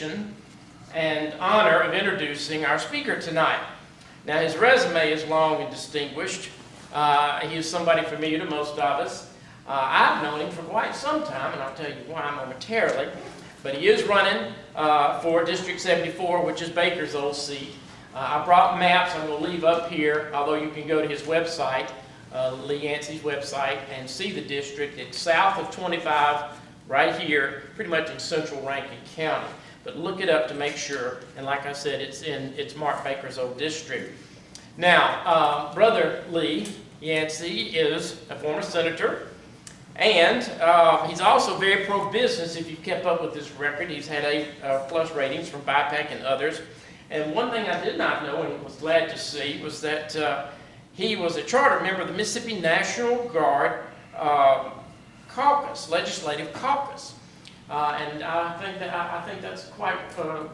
distinction and honor of introducing our speaker tonight. Now, his resume is long and distinguished. He is somebody familiar to most of us. I've known him for quite some time, and I'll tell you why momentarily. But he is running for District 74, which is Baker's old seat. I brought maps I'm going to leave up here, although you can go to his website, Lee Yancey's website, and see the district. It's south of 25, right here, pretty much in central Rankin County. But look it up to make sure, and like I said, it's Mark Baker's old district. Now, Brother Lee Yancey is a former senator, and he's also very pro-business. If you've kept up with his record, he's had A+ ratings from BIPAC and others. And one thing I did not know and was glad to see was that he was a charter member of the Mississippi National Guard caucus, legislative caucus. And I think that's quite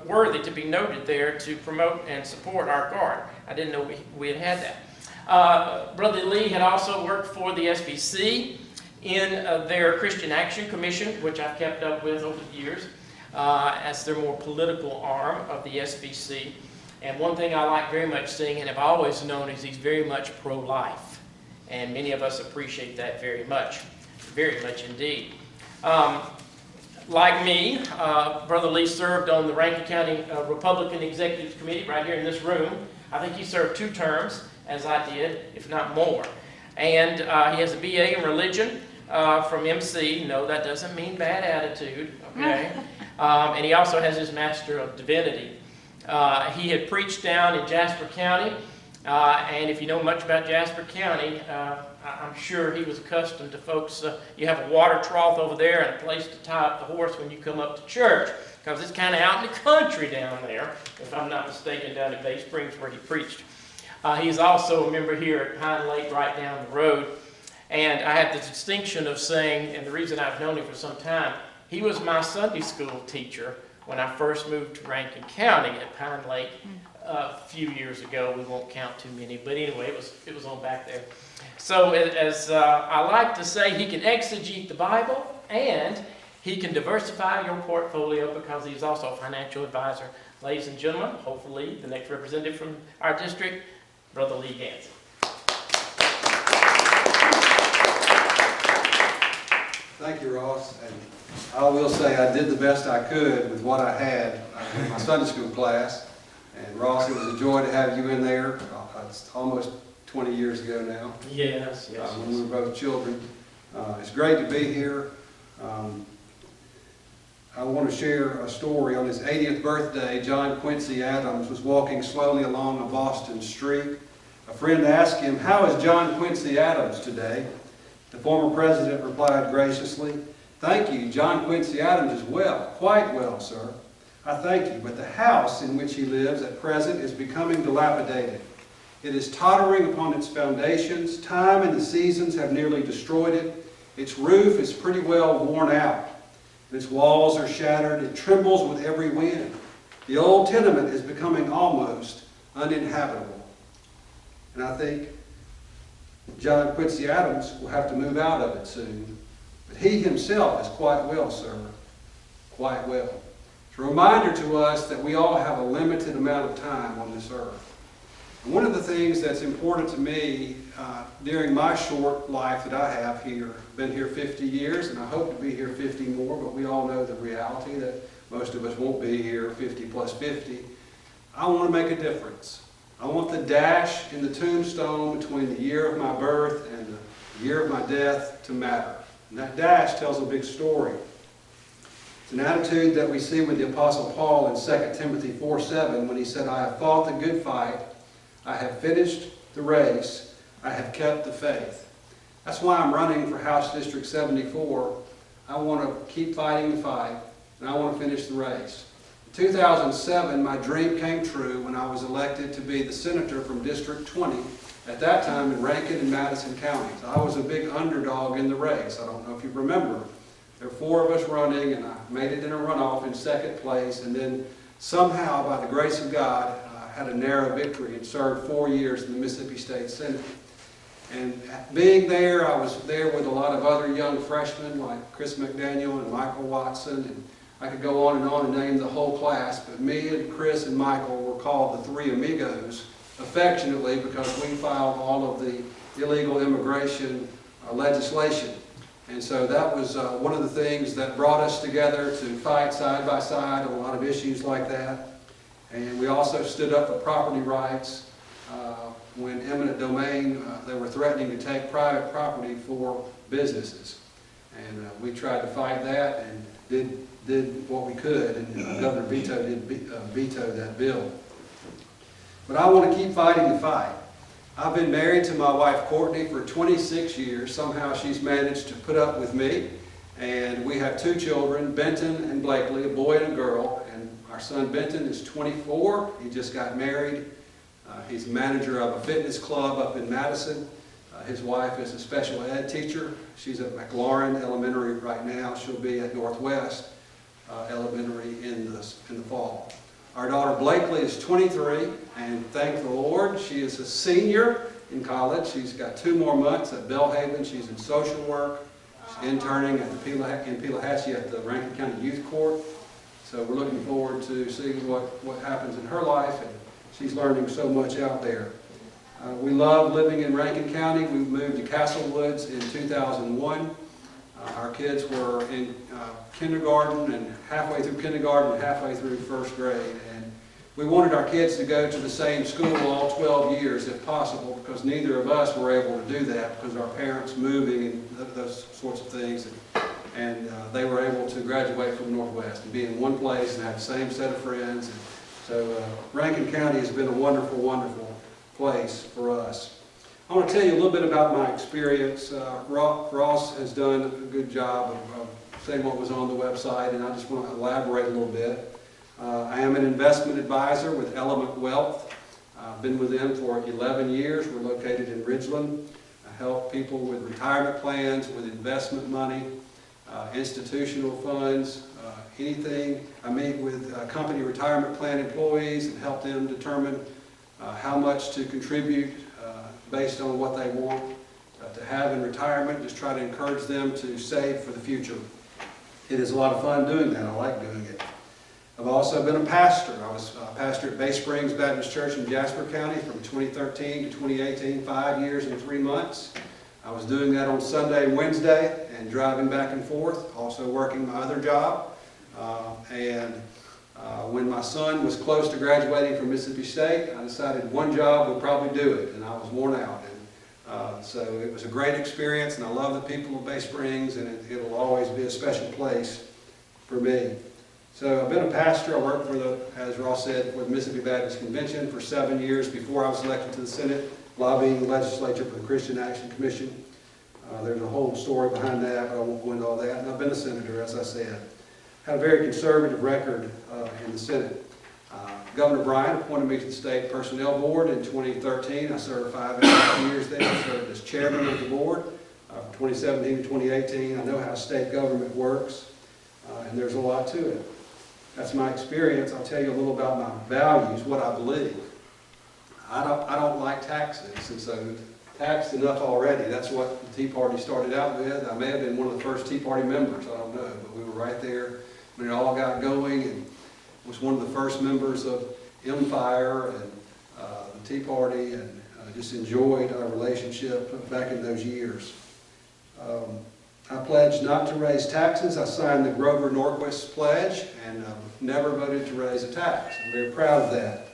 worthy to be noted there to promote and support our Guard. I didn't know we had that. Brother Lee had also worked for the SBC in their Christian Action Commission, which I've kept up with over the years, as their more political arm of the SBC. And one thing I like very much seeing, and have always known, is he's very much pro-life. And many of us appreciate that very much indeed. Like me, Brother Lee served on the Rankin County Republican Executive Committee right here in this room. I think he served 2 terms, as I did, if not more. And he has a BA in religion from MC. No, that doesn't mean bad attitude, okay? And he also has his Master of Divinity. He had preached down in Jasper County, and if you know much about Jasper County, I'm sure he was accustomed to folks, you have a water trough over there and a place to tie up the horse when you come up to church, because it's kind of out in the country down there, if I'm not mistaken, down at Bay Springs where he preached. He's also a member here at Pine Lake right down the road, and I have the distinction of saying, and the reason I've known him for some time, he was my Sunday school teacher when I first moved to Rankin County at Pine Lake a few years ago. We won't count too many, but anyway, it was on back there. So as I like to say, he can exegete the Bible and he can diversify your portfolio because he's also a financial advisor. Ladies and gentlemen, hopefully the next representative from our district, Brother Lee Yancey. Thank you, Ross. And I will say I did the best I could with what I had in my Sunday school class. And Ross, it was a joy to have you in there. It's almost 20 years ago now. Yes. When we were both children. It's great to be here. I want to share a story. On his 80th birthday, John Quincy Adams was walking slowly along a Boston street. A friend asked him, "How is John Quincy Adams today?" The former president replied graciously, "Thank you, John Quincy Adams is well, quite well, sir. I thank you, but the house in which he lives at present is becoming dilapidated. It is tottering upon its foundations. Time and the seasons have nearly destroyed it. Its roof is pretty well worn out. Its walls are shattered. It trembles with every wind. The old tenement is becoming almost uninhabitable." And I think John Quincy Adams will have to move out of it soon. But he himself is quite well, sir. Quite well. It's a reminder to us that we all have a limited amount of time on this earth. And one of the things that's important to me during my short life that I have here, been here 50 years, and I hope to be here 50 more, but we all know the reality that most of us won't be here 50 plus 50. I want to make a difference. I want the dash in the tombstone between the year of my birth and the year of my death to matter. And that dash tells a big story. It's an attitude that we see with the Apostle Paul in 2 Timothy 4:7 when he said, "I have fought the good fight, I have finished the race, I have kept the faith." That's why I'm running for House District 74. I want to keep fighting the fight, and I want to finish the race. In 2007, my dream came true when I was elected to be the senator from District 20, at that time in Rankin and Madison counties. I was a big underdog in the race. I don't know if you remember. There were 4 of us running, and I made it in a runoff in 2nd place, and then somehow, by the grace of God, I had a narrow victory and served 4 years in the Mississippi State Senate. And being there, I was there with a lot of other young freshmen like Chris McDaniel and Michael Watson and I could go on and name the whole class, but me and Chris and Michael were called the Three Amigos affectionately because we filed all of the illegal immigration legislation. And so that was one of the things that brought us together to fight side by side on a lot of issues like that. And we also stood up for property rights when eminent domain, they were threatening to take private property for businesses. And we tried to fight that and did what we could, and Governor Vito did veto that bill. But I want to keep fighting the fight. I've been married to my wife Courtney for 26 years. Somehow she's managed to put up with me. And we have two children, Benton and Blakely, a boy and a girl. And our son Benton is 24. He just got married. He's manager of a fitness club up in Madison. His wife is a special ed teacher. She's at McLaurin Elementary right now. She'll be at Northwest Elementary in the fall. Our daughter Blakely is 23, and thank the Lord, she is a senior in college. She's got 2 more months at Belhaven. She's in social work. She's interning at in Pelahatchie at the Rankin County Youth Court. So we're looking forward to seeing what happens in her life, and she's learning so much out there. We love living in Rankin County. We moved to Castle Woods in 2001. Our kids were in kindergarten and halfway through kindergarten and halfway through 1st grade. And we wanted our kids to go to the same school all 12 years if possible, because neither of us were able to do that because our parents moving and those sorts of things. And they were able to graduate from Northwest and be in one place and have the same set of friends. And so Rankin County has been a wonderful, wonderful place for us. I want to tell you a little bit about my experience. Ross has done a good job of saying what was on the website, and I just want to elaborate a little bit. I am an investment advisor with Element Wealth. I've been with them for 11 years. We're located in Ridgeland. I help people with retirement plans, with investment money, institutional funds, anything. I meet with company retirement plan employees and help them determine how much to contribute based on what they want to have in retirement. Just try to encourage them to save for the future. It is a lot of fun doing that. I like doing it. I've also been a pastor. I was a pastor at Bay Springs Baptist Church in Jasper County from 2013 to 2018, 5 years and 3 months. I was doing that on Sunday and Wednesday and driving back and forth, also working my other job. When my son was close to graduating from Mississippi State, I decided one job would probably do it, and I was worn out. So it was a great experience, and I love the people of Bay Springs, and it will always be a special place for me. So I've been a pastor. I worked for as Ross said, for the Mississippi Baptist Convention for 7 years before I was elected to the Senate, lobbying the legislature for the Christian Action Commission. There's a whole story behind that, but I won't go into all that. And I've been a senator, as I said. Had a very conservative record in the Senate. Governor Bryan appointed me to the State Personnel Board in 2013. I served 5.5 years there. I served as chairman of the board from 2017 to 2018. I know how state government works, and there's a lot to it. That's my experience. I'll tell you a little about my values, what I believe. I don't like taxes, and so taxed enough already. That's what the Tea Party started out with. I may have been one of the first Tea Party members, I don't know, but we were right there when it all got going, and was one of the first members of Empire and the Tea Party, and just enjoyed our relationship back in those years. I pledged not to raise taxes. I signed the Grover Norquist Pledge and never voted to raise a tax. I'm very proud of that.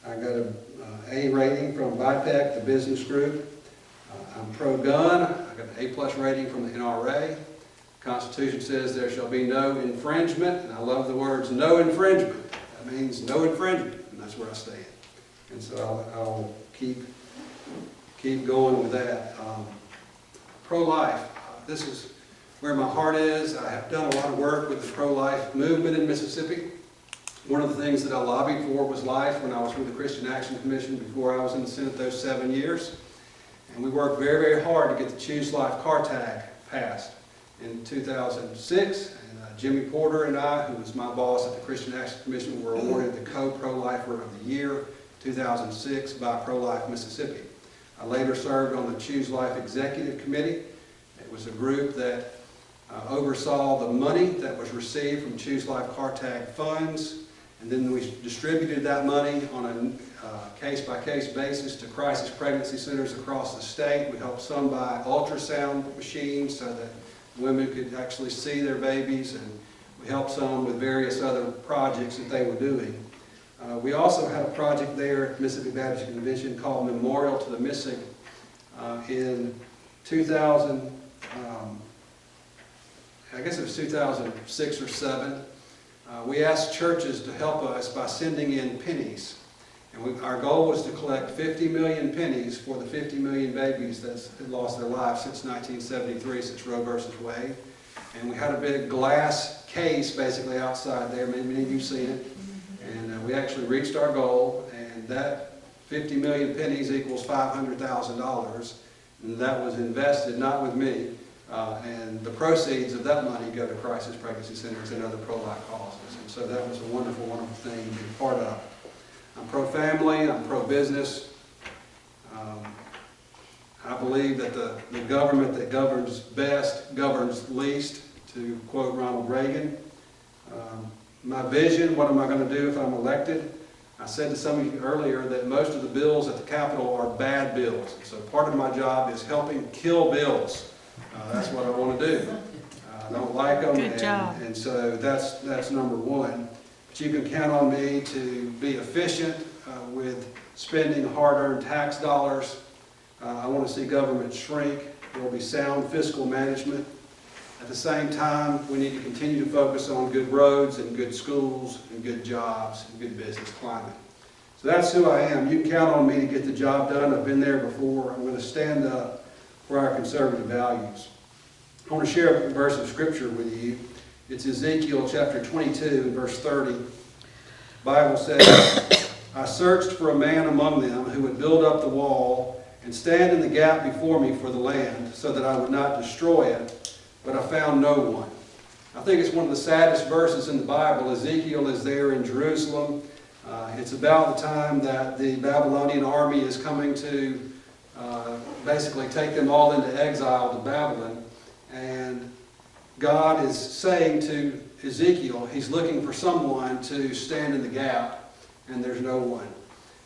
I got an A rating from BIPEC, the business group. I'm pro-gun. I got an A+ rating from the NRA. The Constitution says there shall be no infringement, and I love the words no infringement. That means no infringement, and that's where I stand. And so I'll keep going with that. Pro-life. This is where my heart is. I have done a lot of work with the pro-life movement in Mississippi. One of the things that I lobbied for was life when I was with the Christian Action Commission before I was in the Senate those 7 years. And we worked very, very hard to get the Choose Life car tag passed in 2006. And Jimmy Porter and I, who was my boss at the Christian Action Commission, were awarded the Co-Pro-Lifer of the Year 2006 by Pro-Life Mississippi. I later served on the Choose Life Executive Committee. It was a group that oversaw the money that was received from Choose Life Car Tag funds, and then we distributed that money on a case-by-case basis to crisis pregnancy centers across the state. We helped some buy ultrasound machines so that women could actually see their babies, and we helped some with various other projects that they were doing. We also had a project there at Mississippi Baptist Convention called Memorial to the Missing. In 2000, I guess it was 2006 or 7, we asked churches to help us by sending in pennies. And our goal was to collect 50 million pennies for the 50 million babies that had lost their lives since 1973, since Roe versus Wade. And we had a big glass case basically outside there. Many of you have seen it. And we actually reached our goal, and that 50 million pennies equals $500,000. And that was invested, not with me, and the proceeds of that money go to crisis pregnancy centers and other pro-life causes. And so that was a wonderful, wonderful thing to be part of. I'm pro-family, I'm pro-business. I believe that the government that governs best governs least, to quote Ronald Reagan. My vision, what am I going to do if I'm elected? I said to some of you earlier that most of the bills at the Capitol are bad bills. So part of my job is helping kill bills. That's what I want to do. I don't like them, and so that's number one. But you can count on me to be efficient with spending hard-earned tax dollars. I want to see government shrink. There will be sound fiscal management. At the same time, we need to continue to focus on good roads and good schools and good jobs and good business climate. So that's who I am. You can count on me to get the job done. I've been there before. I'm going to stand up for our conservative values. I want to share a verse of Scripture with you. It's Ezekiel chapter 22 and verse 30. The Bible says, I searched for a man among them who would build up the wall and stand in the gap before me for the land, so that I would not destroy it, but I found no one. I think it's one of the saddest verses in the Bible. Ezekiel is there in Jerusalem. It's about the time that the Babylonian army is coming to basically take them all into exile to Babylon. And God is saying to Ezekiel, he's looking for someone to stand in the gap, and there's no one.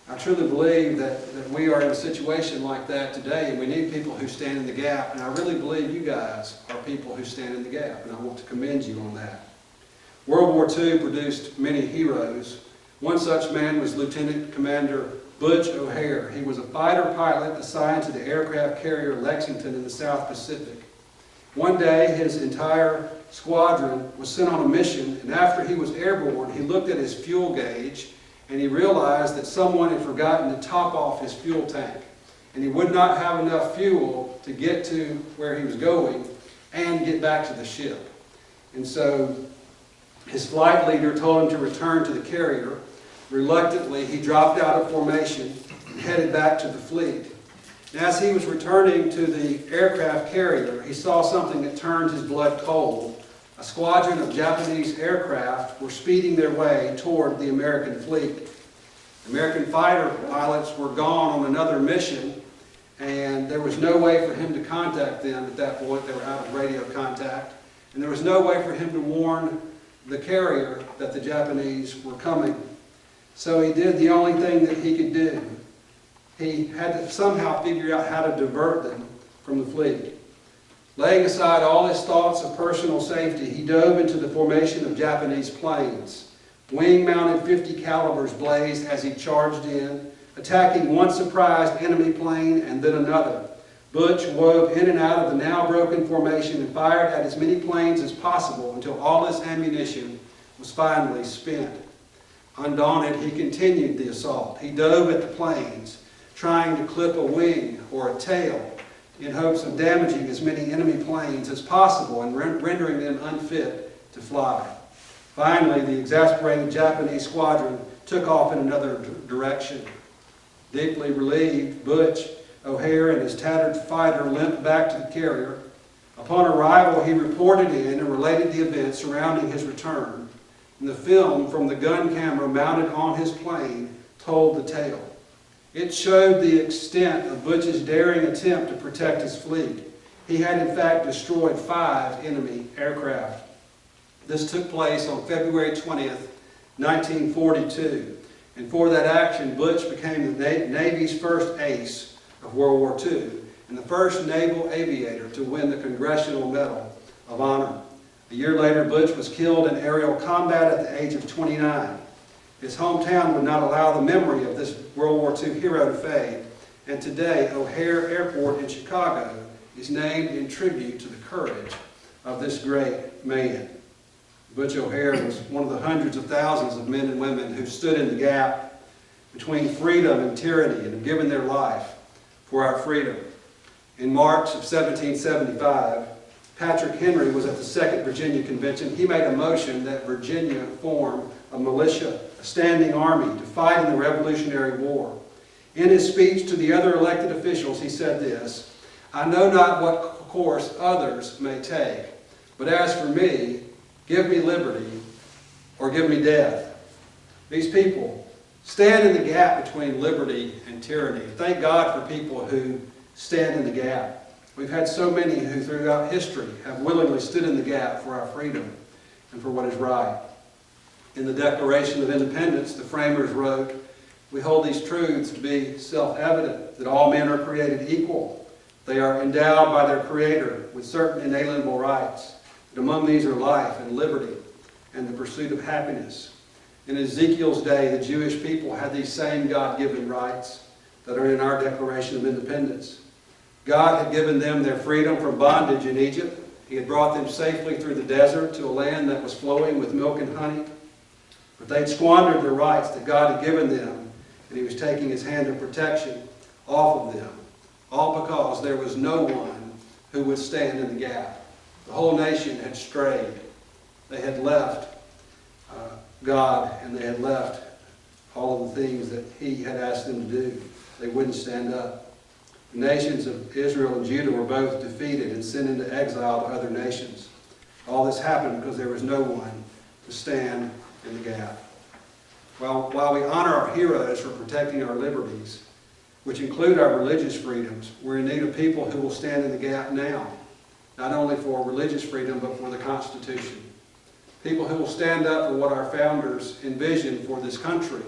I truly believe that we are in a situation like that today, and we need people who stand in the gap, and I really believe you guys are people who stand in the gap, and I want to commend you on that. World War II produced many heroes. One such man was Lieutenant Commander Butch O'Hare. He was a fighter pilot assigned to the aircraft carrier Lexington in the South Pacific. One day, his entire squadron was sent on a mission, and after he was airborne, he looked at his fuel gauge, and he realized that someone had forgotten to top off his fuel tank. And he would not have enough fuel to get to where he was going and get back to the ship. And so his flight leader told him to return to the carrier. Reluctantly, he dropped out of formation and headed back to the fleet. And as he was returning to the aircraft carrier, he saw something that turned his blood cold. A squadron of Japanese aircraft were speeding their way toward the American fleet. American fighter pilots were gone on another mission, and there was no way for him to contact them at that point. They were out of radio contact. And there was no way for him to warn the carrier that the Japanese were coming. So he did the only thing that he could do. He had to somehow figure out how to divert them from the fleet. Laying aside all his thoughts of personal safety, he dove into the formation of Japanese planes. Wing-mounted .50 calibers blazed as he charged in, attacking one surprised enemy plane and then another. Butch wove in and out of the now broken formation and fired at as many planes as possible until all his ammunition was finally spent. Undaunted, he continued the assault. He dove at the planes, trying to clip a wing or a tail in hopes of damaging as many enemy planes as possible and rendering them unfit to fly. Finally, the exasperated Japanese squadron took off in another direction. Deeply relieved, Butch O'Hare and his tattered fighter limped back to the carrier. Upon arrival, he reported in and related the events surrounding his return. And the film from the gun camera mounted on his plane told the tale. It showed the extent of Butch's daring attempt to protect his fleet. He had in fact destroyed 5 enemy aircraft. This took place on February 20th, 1942. And for that action, Butch became the Navy's first ace of World War II and the first naval aviator to win the Congressional Medal of Honor. A year later, Butch was killed in aerial combat at the age of 29. His hometown would not allow the memory of this World War II hero to fade, and today O'Hare Airport in Chicago is named in tribute to the courage of this great man. Butch O'Hare was one of the hundreds of thousands of men and women who stood in the gap between freedom and tyranny and have given their life for our freedom. In March of 1775, Patrick Henry was at the Second Virginia Convention. He made a motion that Virginia form a militia, a standing army, to fight in the Revolutionary War. In his speech to the other elected officials, he said this, "I know not what course others may take, but as for me, give me liberty or give me death." These people stand in the gap between liberty and tyranny. Thank God for people who stand in the gap. We've had so many who throughout history have willingly stood in the gap for our freedom and for what is right. In the Declaration of Independence, the framers wrote, "We hold these truths to be self-evident, that all men are created equal. They are endowed by their Creator with certain inalienable rights. And among these are life and liberty and the pursuit of happiness." In Ezekiel's day, the Jewish people had these same God-given rights that are in our Declaration of Independence. God had given them their freedom from bondage in Egypt. He had brought them safely through the desert to a land that was flowing with milk and honey. But they'd squandered the rights that God had given them, and He was taking His hand of protection off of them, all because there was no one who would stand in the gap. The whole nation had strayed. They had left God, and they had left all of the things that He had asked them to do. They wouldn't stand up. The nations of Israel and Judah were both defeated and sent into exile to other nations. All this happened because there was no one to stand in the gap. While we honor our heroes for protecting our liberties, which include our religious freedoms, we're in need of people who will stand in the gap now, not only for religious freedom, but for the Constitution. People who will stand up for what our founders envisioned for this country.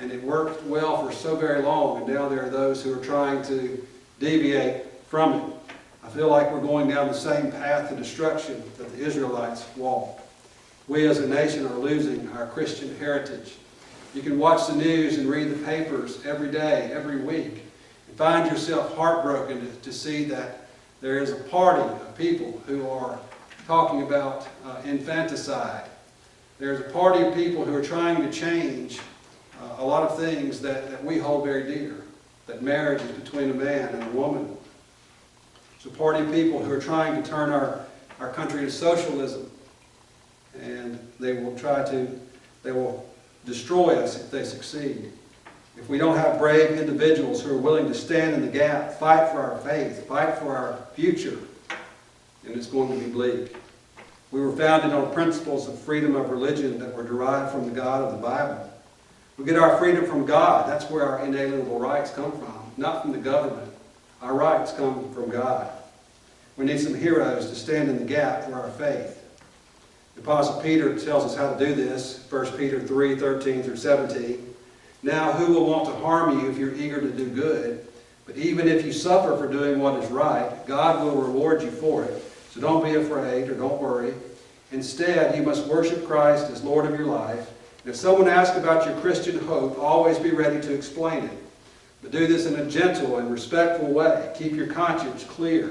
And it worked well for so very long, and now there are those who are trying to deviate from it. I feel like we're going down the same path to destruction that the Israelites walked. We as a nation are losing our Christian heritage. You can watch the news and read the papers every day, every week, and find yourself heartbroken to see that there is a party of people who are talking about infanticide. There's a party of people who are trying to change a lot of things that we hold very dear, that marriage is between a man and a woman. There's a party of people who are trying to turn our country to socialism, and they will destroy us if they succeed. If we don't have brave individuals who are willing to stand in the gap, fight for our faith, fight for our future, then it's going to be bleak. We were founded on principles of freedom of religion that were derived from the God of the Bible. We get our freedom from God. That's where our inalienable rights come from, not from the government. Our rights come from God. We need some heroes to stand in the gap for our faith. The Apostle Peter tells us how to do this, 1 Peter 3:13 through 17. "Now who will want to harm you if you're eager to do good? But even if you suffer for doing what is right, God will reward you for it. So don't be afraid or don't worry. Instead, you must worship Christ as Lord of your life. And if someone asks about your Christian hope, always be ready to explain it. But do this in a gentle and respectful way. Keep your conscience clear.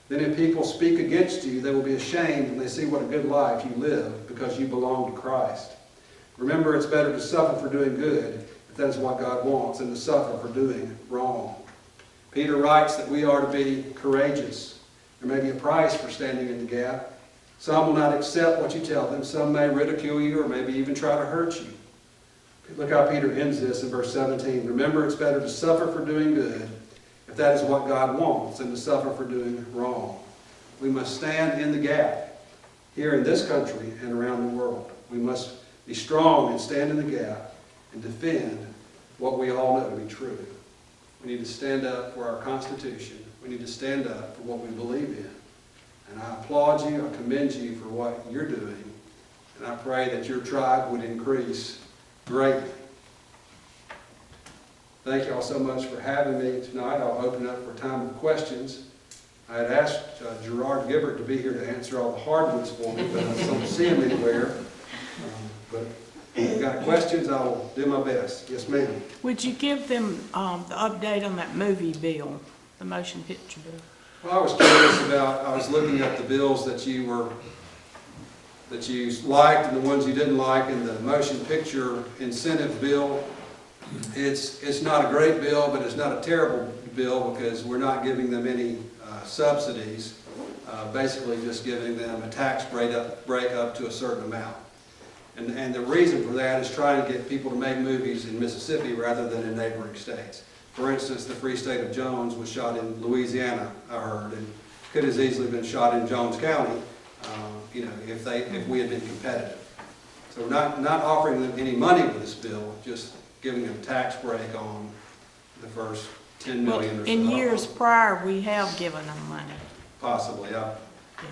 Then if people speak against you, they will be ashamed when they see what a good life you live because you belong to Christ. Remember, it's better to suffer for doing good, if that is what God wants, than to suffer for doing wrong." Peter writes that we are to be courageous. There may be a price for standing in the gap. Some will not accept what you tell them. Some may ridicule you or maybe even try to hurt you. Look how Peter ends this in verse 17. "Remember, it's better to suffer for doing good, if that is what God wants, than to suffer for doing wrong." We must stand in the gap here in this country and around the world. We must be strong and stand in the gap and defend what we all know to be true. We need to stand up for our Constitution We need to stand up for what we believe in. And I applaud you, I commend you for what you're doing, and I pray that your tribe would increase greatly. Thank you all so much for having me tonight. I'll open up for time of questions. I had asked Gerard Gibbert to be here to answer all the hard ones for me, but I don't see him anywhere. But if you've got questions, I will do my best. Yes, ma'am. Would you give them the update on that movie bill, the motion picture bill? Well, I was curious about, I was looking at the bills that you liked and the ones you didn't like, and the motion picture incentive bill. It's not a great bill, but it's not a terrible bill because we're not giving them any subsidies, basically just giving them a tax break up to a certain amount. And the reason for that is trying to get people to make movies in Mississippi rather than in neighboring states. For instance, the Free State of Jones was shot in Louisiana, I heard, and could have easily been shot in Jones County, if we had been competitive. So we're not offering them any money with this bill, just giving them a tax break on the first 10 million or so. In years prior, we have given them money. Possibly, I'm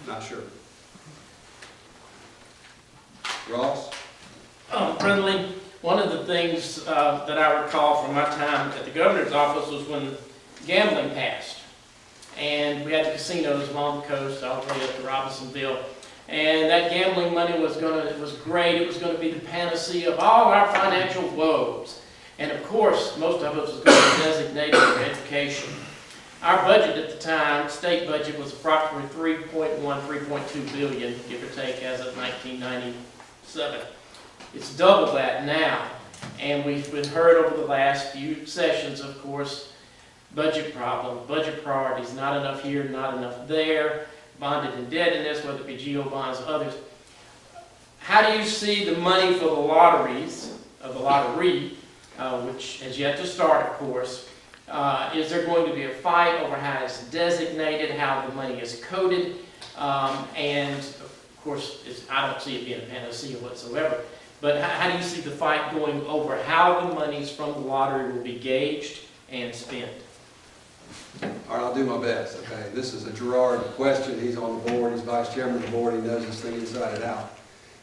not sure. Ross? Brother Lee, one of the things that I recall from my time at the governor's office was when gambling passed. And we had the casinos along the coast, all the way up to Robinsonville. And that gambling money was great. It was going to be the panacea of all our financial woes. And of course, most of it was going to be designated for education. Our budget at the time, state budget, was approximately $3.2 billion, give or take, as of 1997. It's double that now. And we've been heard over the last few sessions, of course, budget problems, budget priorities, not enough here, not enough there, bonded indebtedness, whether it be GO bonds, others. How do you see the money for the lotteries, the lottery, which has yet to start, of course? Is there going to be a fight over how it's designated, how the money is coded? And of course, I don't see it being a panacea whatsoever. But how do you see the fight going over how the monies from the lottery will be gauged and spent? All right, I'll do my best, okay? This is a Gerard question. He's on the board. He's vice chairman of the board. He knows this thing inside and out.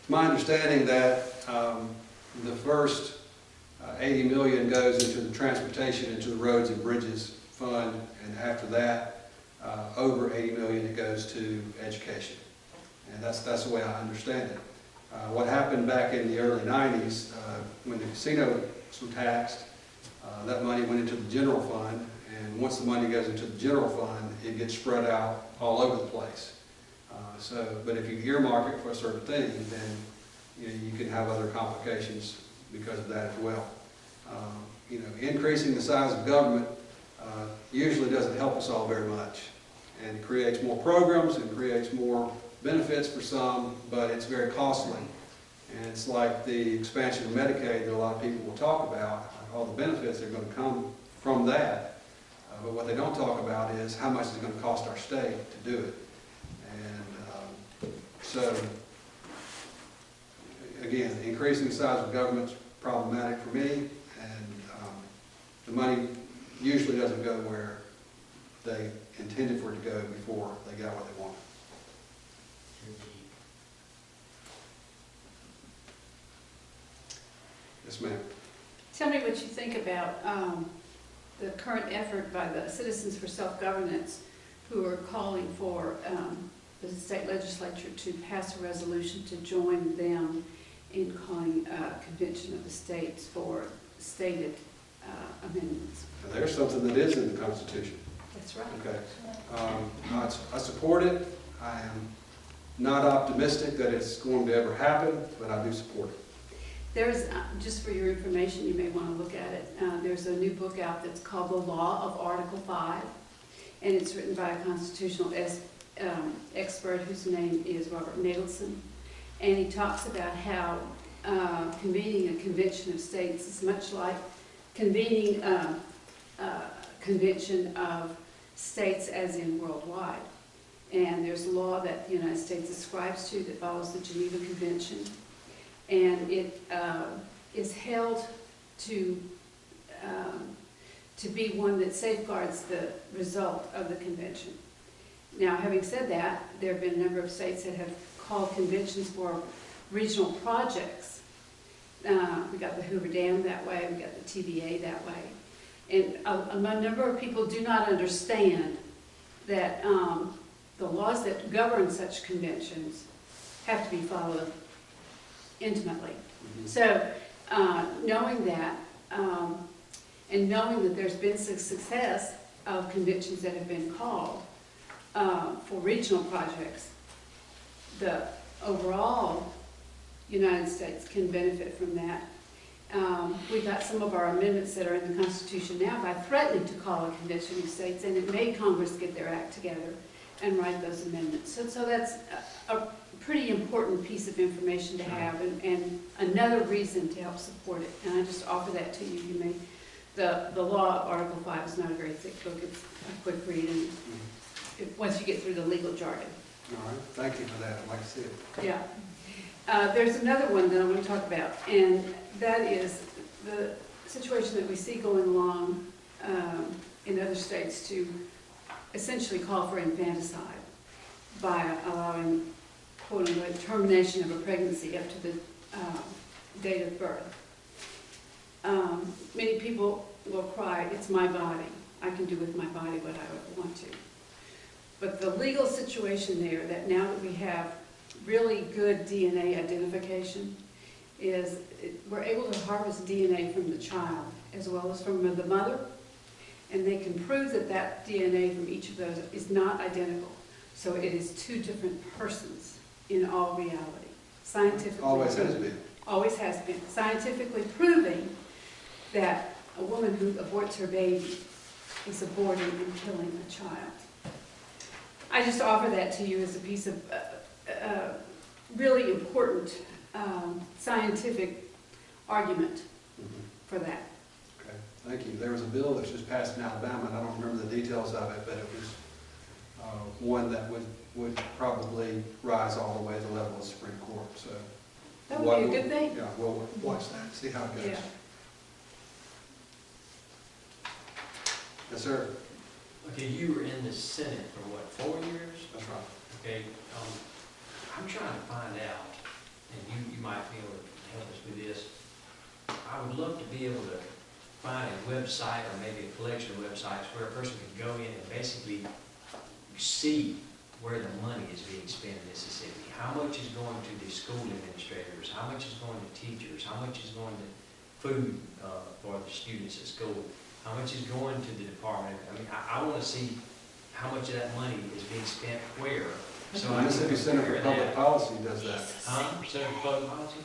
It's my understanding that the first 80 million goes into the transportation, into the roads and bridges fund, and after that, over 80 million, it goes to education. And that's the way I understand it. What happened back in the early 90s, when the casinos were taxed, that money went into the general fund, and once the money goes into the general fund, it gets spread out all over the place. But if you earmark it for a certain thing, then you can have other complications because of that as well. Increasing the size of government usually doesn't help us all very much, and it creates more programs and creates more benefits for some, but it's very costly. And it's like the expansion of Medicaid that a lot of people will talk about, all the benefits that are going to come from that. But what they don't talk about is how much it's going to cost our state to do it. And so, again, increasing the size of government is problematic for me, and the money usually doesn't go where they intended for it to go before they got what they wanted. Yes, ma'am. Tell me what you think about the current effort by the Citizens for Self-Governance, who are calling for the state legislature to pass a resolution to join them in calling a convention of the states for stated amendments. Now, there's something that is in the Constitution. That's right. Okay. I support it. I am not optimistic that it's going to ever happen, but I do support it. There's, just for your information, you may want to look at it, there's a new book out that's called The Law of Article 5, and it's written by a constitutional expert whose name is Robert Nagelson, and he talks about how convening a convention of states is much like convening a convention of states as in worldwide. And there's a law that the United States ascribes to that follows the Geneva Convention, and it is held to to be one that safeguards the result of the convention. Now, having said that, there have been a number of states that have called conventions for regional projects. We got the Hoover Dam that way, we got the TVA that way. And a number of people do not understand that the laws that govern such conventions have to be followed intimately. So, knowing that, and knowing that there's been success of conventions that have been called for regional projects, the overall United States can benefit from that. We've got some of our amendments that are in the Constitution now by threatening to call a convention of states, and it made Congress get their act together and write those amendments. So that's a pretty important piece of information to have, and another reason to help support it. And I just offer that to you. You may, the law of Article 5 is not a very thick book. It's a quick read, and once you get through the legal jargon. All right, thank you for that. I'd like to see it. Yeah. There's another one that I want to talk about, and that is the situation that we see going along in other states to essentially call for infanticide by allowing, quote unquote, termination of a pregnancy up to the date of birth. Many people will cry, it's my body. I can do with my body what I want to. But the legal situation there, that now that we have really good DNA identification, is we're able to harvest DNA from the child as well as from the mother, and they can prove that that DNA from each of those is not identical. So it is two different persons in all reality. Scientifically. Always has been. Always has been. Scientifically proving that a woman who aborts her baby is aborting and killing a child. I just offer that to you as a piece of really important scientific argument for that. Okay, thank you. There was a bill that was just passed in Alabama, and I don't remember the details of it, but it was one that would probably rise all the way to the level of the Supreme Court. So that would be a good thing. Yeah, we'll watch that, see how it goes. Yeah. Yes, sir. Okay, you were in the Senate for what, 4 years? That's right. Okay, I'm trying to find out, and you might be able to help us with this. I would love to be able to find a website or maybe a collection of websites where a person could go in and basically see where the money is being spent in Mississippi. How much is going to the school administrators? How much is going to teachers? How much is going to food for the students at school? How much is going to the department? I mean, I want to see how much of that money is being spent where. So The Mississippi Center for Public Policy does that. Huh? Center for Public Policy?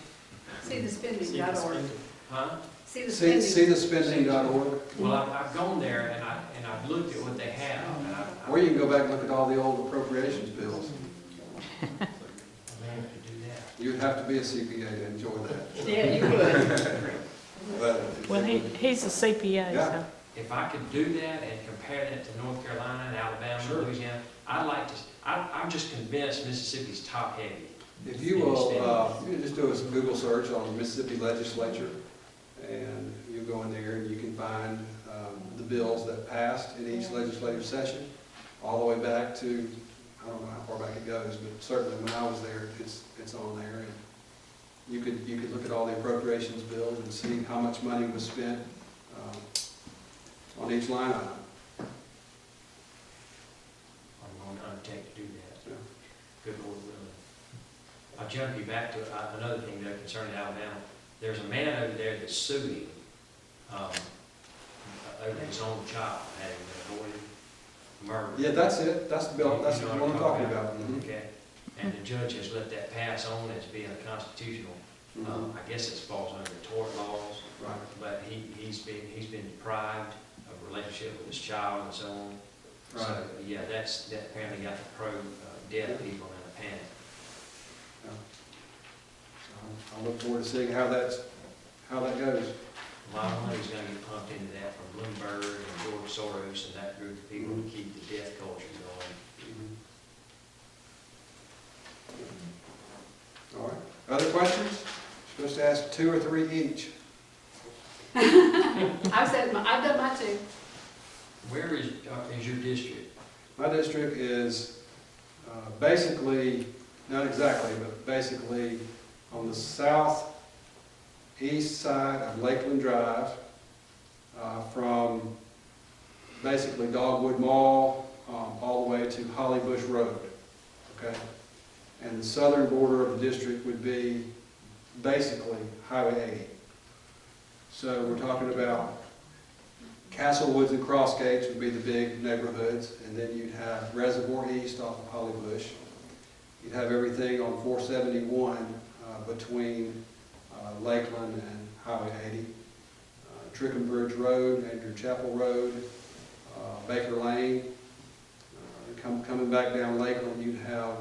See the spending.org. Huh? See the spending. See the spending.org. Well, I've gone there and I've looked at what they have. And Or you can go back and look at all the old appropriations bills. I to do that. You'd have to be a CPA to enjoy that. Yeah, you would. But Well, he's a CPA, Yeah. so. If I could do that and compare that to North Carolina and Alabama, Sure. Louisiana, I'd like to, I'm just convinced Mississippi's top heavy. if you will, you can just do a Google search on the Mississippi legislature, and you go in there and you can find the bills that passed in each legislative session, all the way back to, I don't know how far back it goes, but certainly when I was there, it's on there. And you could look at all the appropriations bills and see how much money was spent on each line item. I'm going to undertake to do that. Yeah. Good Lord willing. I'll jump you back to another thing though concerning Alabama. There's a man over there that's suing over his own child having been aborted, murdered. Yeah, that's it. That's the bill. That's You the know one I'm talking about. Mhm. Okay. And the judge has let that pass on as being constitutional. Mhm. I guess it falls under the tort laws, Right. but he's been deprived of a relationship with his child and so on. Right. So, yeah, that apparently got the pro-death people in a panic. Yeah. So I'll look forward to seeing how that goes. A lot of money's gonna get pumped into that from Bloomberg and George Soros and that group of people to keep the death culture going. All right. Other questions? Supposed to ask 2 or 3 each. I've done my two. Where is your district? My district is basically, not exactly, but basically on the southeast side of Lakeland Drive, from basically Dogwood Mall all the way to Holly Bush Road. Okay? And the southern border of the district would be basically Highway 80. So we're talking about Castle Woods and Cross Gates would be the big neighborhoods, and then you'd have Reservoir East off of Holly Bush. You'd have everything on 471 between Lakeland and Highway 80. Trickenbridge Road, Andrew Chapel Road, Baker Lane. Coming back down Lakeland, you'd have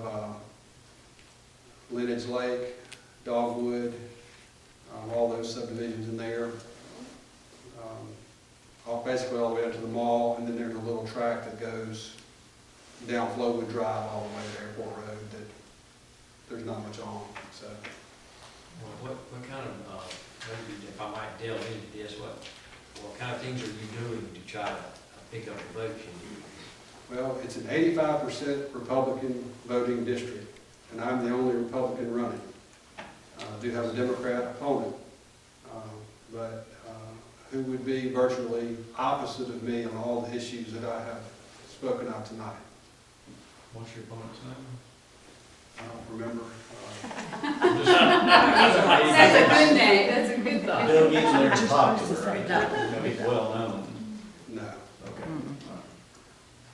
Lineage Lake, Dogwood, all those subdivisions in there. Basically all the way up to the mall, and then there's a little track that goes down Flowwood Drive all the way to Airport Road that there's not much on. So, Well, what kind of, maybe if I might delve into this, what kind of things are you doing to try to pick up the votes? well, it's an 85% Republican voting district, and I'm the only Republican running. I do have a Democrat opponent, but who would be virtually opposite of me on all the issues that I have spoken of tonight. What's your opponent's name? I don't remember. That's a good name, that's a good thought. Bill Giesler's popular, right? He's well known. No. Okay.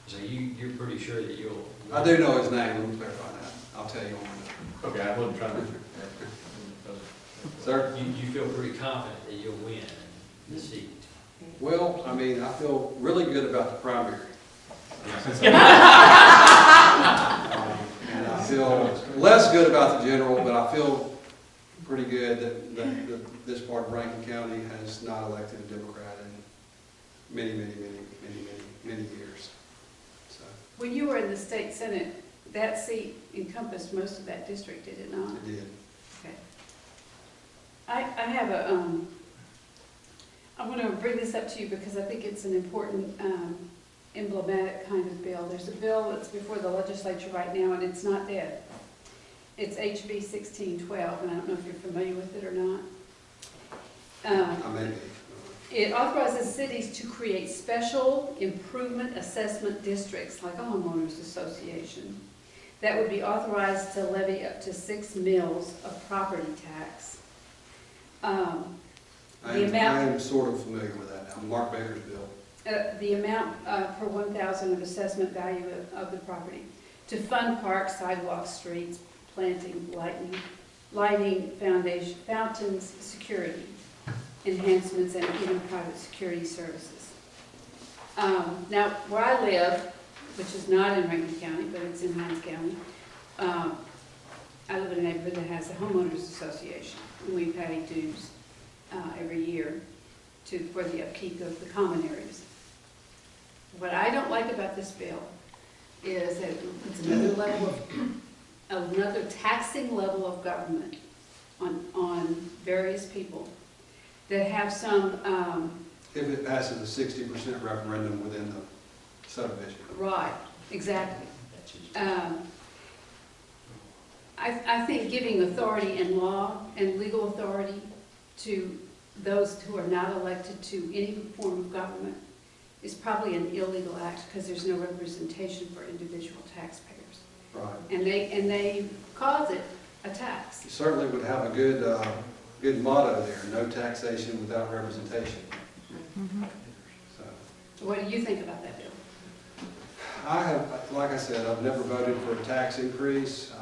So you're pretty sure that you'll... I do know his name, let me clarify that. I'll tell you on Okay, I wasn't trying to. that. Sir? You feel pretty confident that you'll win the seat? Well, I mean, I feel really good about the primary. And I feel less good about the general, but I feel pretty good that this part of Rankin County has not elected a Democrat in many years. So, When you were in the state senate, that seat encompassed most of that district, did it not? it did. Okay. I have I want to bring this up to you because I think it's an important emblematic kind of bill. There's a bill that's before the legislature right now, and it's not dead. It's HB 1612, and I don't know if you're familiar with it or not. I may be. It authorizes cities to create special improvement assessment districts, like a homeowners association, that would be authorized to levy up to 6 mills of property tax. I am sort of familiar with that now. Mark Baker's bill. The amount per 1,000 of assessment value of the property to fund parks, sidewalks, streets, planting, lighting, fountains, security enhancements, and even private security services. Now, where I live, which is not in Rankin County, but it's in Hinds County, I live in a neighborhood that has a homeowners association, and we pay dues every year for the upkeep of the common areas. What I don't like about this bill is that it's another taxing level of government on various people that have some... If it passes a 60% referendum within the subdivision. Right, exactly. I think giving authority in law and legal authority to those who are not elected to any form of government is probably an illegal act because there's no representation for individual taxpayers. Right. And they cause it a tax. You certainly would have a good motto there, no taxation without representation. So, What do you think about that bill? I have, like I said, I've never voted for a tax increase.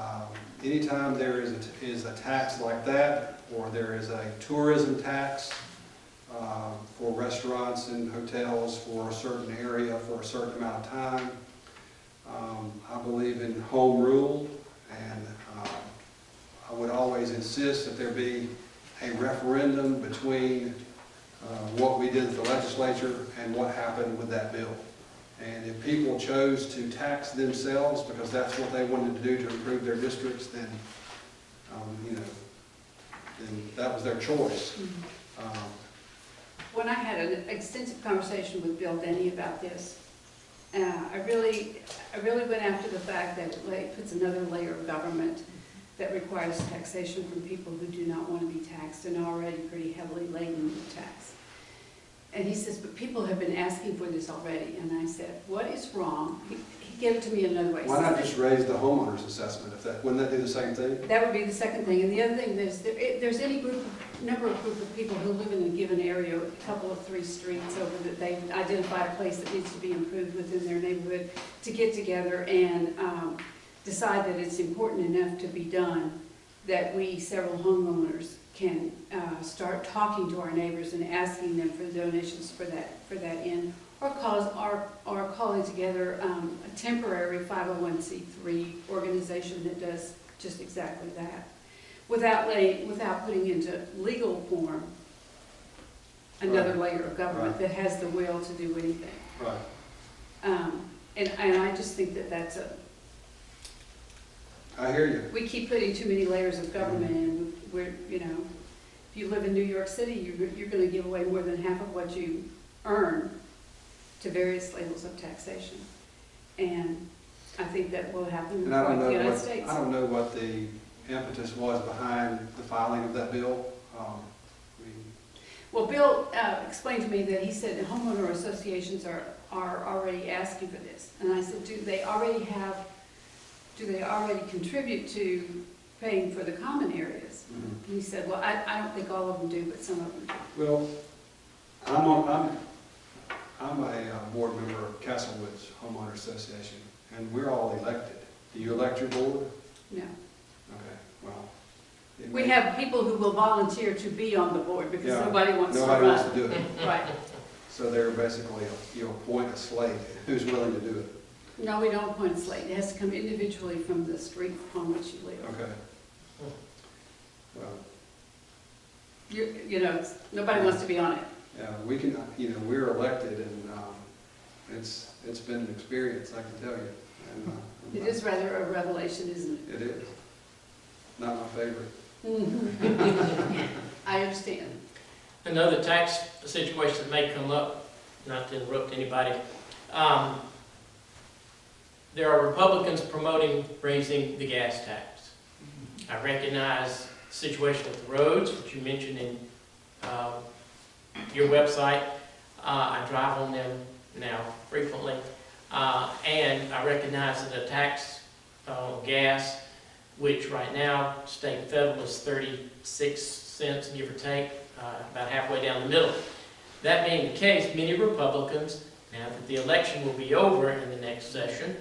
Anytime there is a tax like that, or there is a tourism tax for restaurants and hotels for a certain area for a certain amount of time, I believe in home rule, and I would always insist that there be a referendum between what we did at the legislature and what happened with that bill. And if people chose to tax themselves because that's what they wanted to do to improve their districts, then, then that was their choice. when I had an extensive conversation with Bill Denny about this, I really went after the fact that it puts another layer of government that requires taxation from people who do not want to be taxed and are already pretty heavily laden with tax. And he says, but people have been asking for this already. And I said, what is wrong? He gave it to me another way. Why not just raise the homeowner's assessment? Wouldn't that do the same thing? That would be the second thing. And the other thing is, there's any number of people who live in a given area, a couple of 3 streets over, that they've identified a place that needs to be improved within their neighborhood, to get together and decide that it's important enough to be done, that we, several homeowners, can start talking to our neighbors and asking them for donations for that end, or calling together a temporary 501c3 organization that does just exactly that, without putting into legal form another layer of government that has the will to do anything. Right. And I just think that that's I hear you. we keep putting too many layers of government in. We're, you know, if you live in New York City, you're going to give away more than half of what you earn to various levels of taxation. And I think that will happen And I across don't the know United States. I don't know what the impetus was behind the filing of that bill. Well, Bill explained to me that he said that homeowner associations are already asking for this. And I said, do they already contribute to paying for the common areas? Mhm. And he said, well, I don't think all of them do, but some of them do. Well, I'm a board member of Castlewood's Homeowner Association, and we're all elected. Do you elect your board? No. Okay, well. We have people who will volunteer to be on the board because Yeah, nobody wants to run. Nobody wants to do it. Right. So they're basically, you appoint a slate who's willing to do it. No, we don't appoint a slate. It has to come individually from the street on which you live. Okay. Well, You know, nobody wants to be on it. yeah, we can, we're elected, and it's been an experience, I can tell you. And, It is rather a revelation, isn't it? It is. Not my favorite. I understand. Another tax situation that may come up, not to interrupt anybody, there are Republicans promoting raising the gas tax. I recognize the situation with the roads, which you mentioned in your website. I drive on them now frequently. And I recognize that a tax on gas, which right now, state and federal, is 36 cents, give or take, about halfway down the middle. That being the case, many Republicans, now that the election will be over in the next session,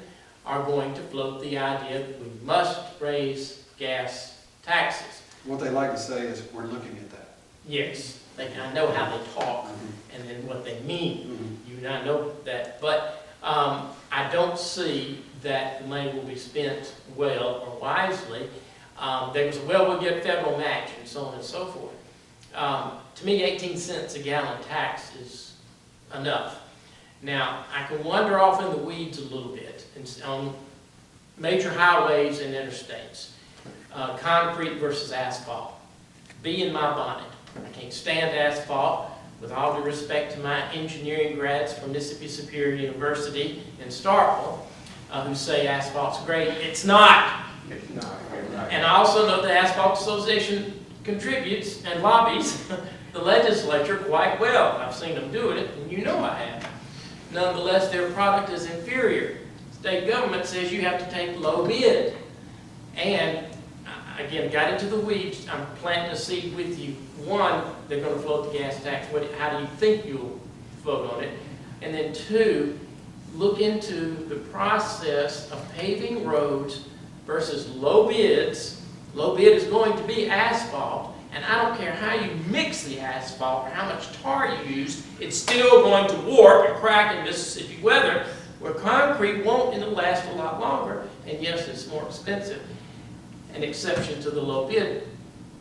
are going to float the idea that we must raise gas taxes. What they like to say is, we're looking at that. Yes, I know how they talk and then what they mean. You and I know that, but I don't see that the money will be spent well or wisely. There was a, well, we'll get federal match and so on and so forth. To me, 18 cents a gallon tax is enough. Now, I can wander off in the weeds a little bit on major highways and interstates. Concrete versus asphalt. Bee in my bonnet. I can't stand asphalt. With all due respect to my engineering grads from Mississippi Superior University in Starkville, who say asphalt's great. It's not. And I also know the Asphalt Association contributes and lobbies the legislature quite well. I've seen them do it, and you know I have. Nonetheless, their product is inferior. State government says you have to take low bid. And again, got into the weeds. I'm planting a seed with you. One, they're going to float the gas tax. How do you think you'll vote on it? And then two, look into the process of paving roads versus low bids. Low bid is going to be asphalt, and I don't care how you mix the asphalt or how much tar you use, it's still going to warp and crack in Mississippi weather, where concrete won't, and it'll last a lot longer, and yes, it's more expensive. An exception to the low bid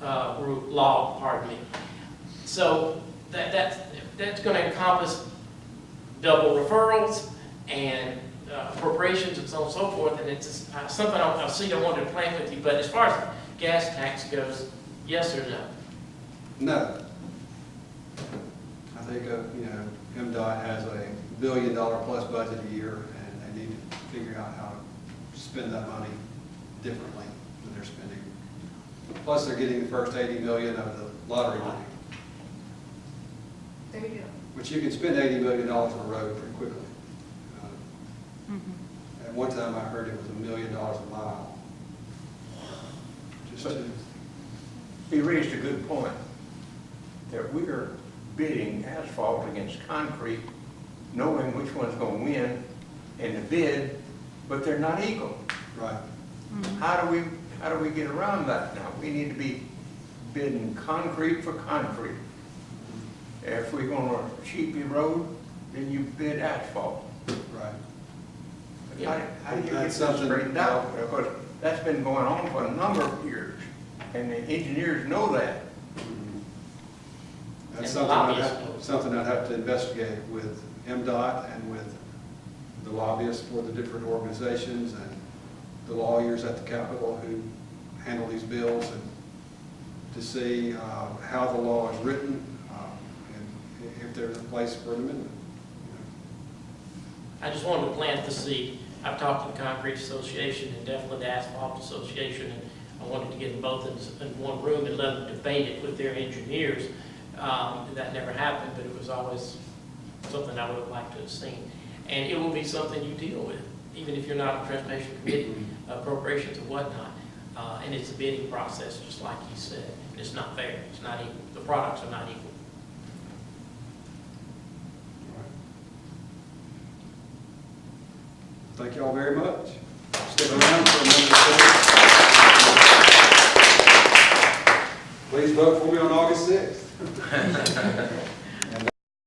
law, pardon me. So that's going to encompass double referrals and appropriations and so on and so forth, and it's something I see I wanted to plan with you. But as far as gas tax goes, yes or no? No. I think MDOT has a $1 billion plus budget a year, and they need to figure out how to spend that money differently than they're spending. Plus, they're getting the first 80 million of the lottery money, There you go. which you can spend $80 million on a road pretty quickly. At one time, I heard it was $1 million a mile. Just to, He raised a good point, that we are bidding asphalt against concrete, knowing which one's gonna win in the bid, but they're not equal. right. How do we get around that now? We need to be bidding concrete for concrete. If we're gonna cheap your road, then you bid asphalt. Right. How do you get That's this something- straightened out? Because that's been going on for a number of years, and the engineers know that. That's And something I'd have to investigate with MDOT and with the lobbyists for the different organizations and the lawyers at the Capitol who handle these bills, and to see how the law is written and if there's a place for an amendment. I just wanted to plant the seed. I've talked to the Concrete Association and definitely the Asphalt Association, and I wanted to get them both in one room and let them debate it with their engineers. That never happened, but it was always something I would have liked to have seen. And it will be something you deal with, even if you're not on Transportation Committee, appropriations or whatnot. And it's a bidding process, just like you said. It's not fair. It's not equal. The products are not equal. Thank you all very much. Stick around for a minute or two. Please vote for me on August 6th.